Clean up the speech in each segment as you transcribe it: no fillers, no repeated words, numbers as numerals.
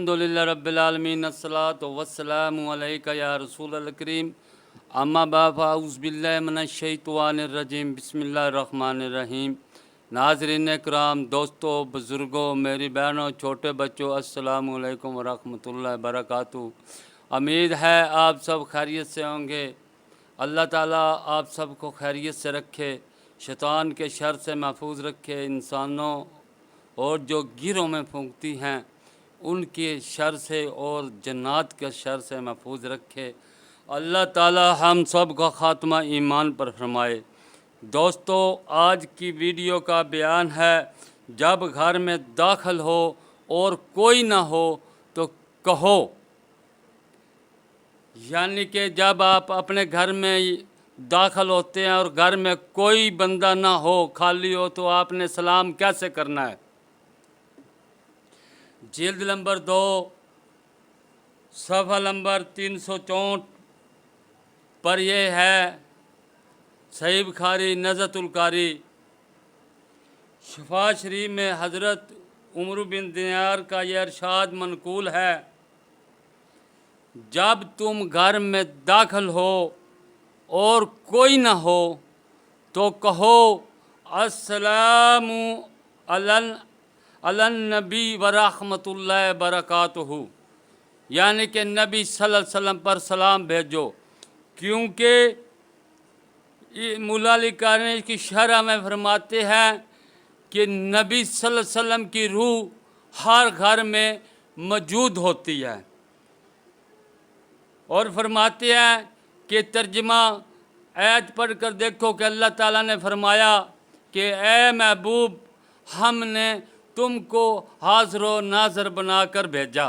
الحمدللہ رب العالمین الصلاۃ والسلام علیک یا رسول الکریم اما بعد فاعوذ باللہ من الشیطان الرجیم بسم اللہ الرحمن الرحیم۔ ناظرین اکرام، دوستوں، بزرگوں، میری بہنوں، چھوٹے بچوں، السلام علیکم ورحمۃ اللہ وبرکاتہ۔ امید ہے آپ سب خیریت سے ہوں گے۔ اللہ تعالیٰ آپ سب کو خیریت سے رکھے، شیطان کے شر سے محفوظ رکھے، انسانوں اور جو گیروں میں پھونکتی ہیں ان کے شر سے اور جنات کے شر سے محفوظ رکھے۔ اللہ تعالی ہم سب کا خاتمہ ایمان پر فرمائے۔ دوستو، آج کی ویڈیو کا بیان ہے، جب گھر میں داخل ہو اور کوئی نہ ہو تو کہو، یعنی کہ جب آپ اپنے گھر میں داخل ہوتے ہیں اور گھر میں کوئی بندہ نہ ہو، خالی ہو، تو آپ نے سلام کیسے کرنا ہے؟ جلد نمبر 2 صفحہ نمبر 364 پر یہ ہے، صحیح بخاری نزہۃ القاری شفا شریف میں حضرت عمر بن دینار کا یہ ارشاد منقول ہے، جب تم گھر میں داخل ہو اور کوئی نہ ہو تو کہو السلام علی النبی ورحمۃ اللہ وبرکاتہ، یعنی کہ نبی صلی اللہ علیہ وسلم پر سلام بھیجو، کیونکہ مولا علی قاری کی شرح میں فرماتے ہیں کہ نبی صلی اللہ علیہ وسلم کی روح ہر گھر میں موجود ہوتی ہے، اور فرماتے ہیں کہ ترجمہ آیت پڑھ کر دیکھو کہ اللہ تعالیٰ نے فرمایا کہ اے محبوب، ہم نے تم کو حاضر و ناظر بنا کر بھیجا،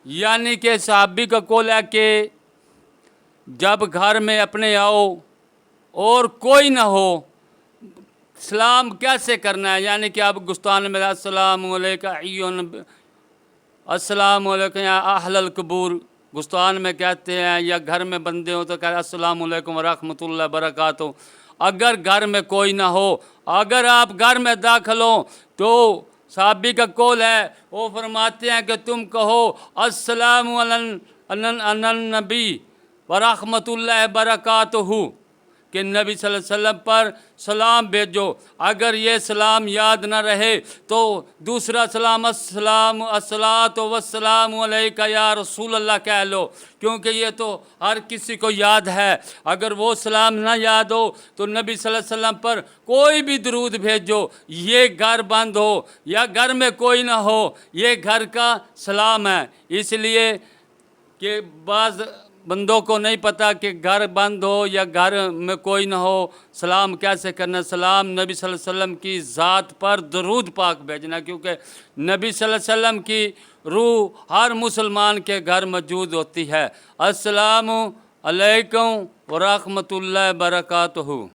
یعنی کہ صحابی کا قول ہے کہ جب گھر میں اپنے آؤ اور کوئی نہ ہو، سلام کیسے کرنا ہے؟ یعنی کہ آپ گستان میں السلام علیکم، السلام علیکم یا اہل القبور گستان میں کہتے ہیں، یا گھر میں بندے ہو تو کہتے ہیں السلام علیکم ورحمۃ اللہ وبرکاتہ۔ اگر گھر میں کوئی نہ ہو، اگر آپ گھر میں داخل ہوں تو صحابی کا قول ہے، وہ فرماتے ہیں کہ تم کہو السلام علی النبی ورحمۃ اللہ وبرکاتہ، کہ نبی صلی اللہ علیہ وسلم پر سلام بھیجو۔ اگر یہ سلام یاد نہ رہے تو دوسرا سلام الصلاۃ والسلام علیک یا رسول اللہ کہہ لو، کیونکہ یہ تو ہر کسی کو یاد ہے۔ اگر وہ سلام نہ یاد ہو تو نبی صلی اللہ علیہ وسلم پر کوئی بھی درود بھیجو، یہ گھر بند ہو یا گھر میں کوئی نہ ہو، یہ گھر کا سلام ہے۔ اس لیے کہ بعض بندوں کو نہیں پتہ کہ گھر بند ہو یا گھر میں کوئی نہ ہو سلام کیسے کرنا۔ سلام نبی صلی اللہ علیہ وسلم کی ذات پر درود پاک بھیجنا، کیونکہ نبی صلی اللہ علیہ وسلم کی روح ہر مسلمان کے گھر موجود ہوتی ہے۔ السلام علیکم ورحمۃ اللہ وبرکاتہ۔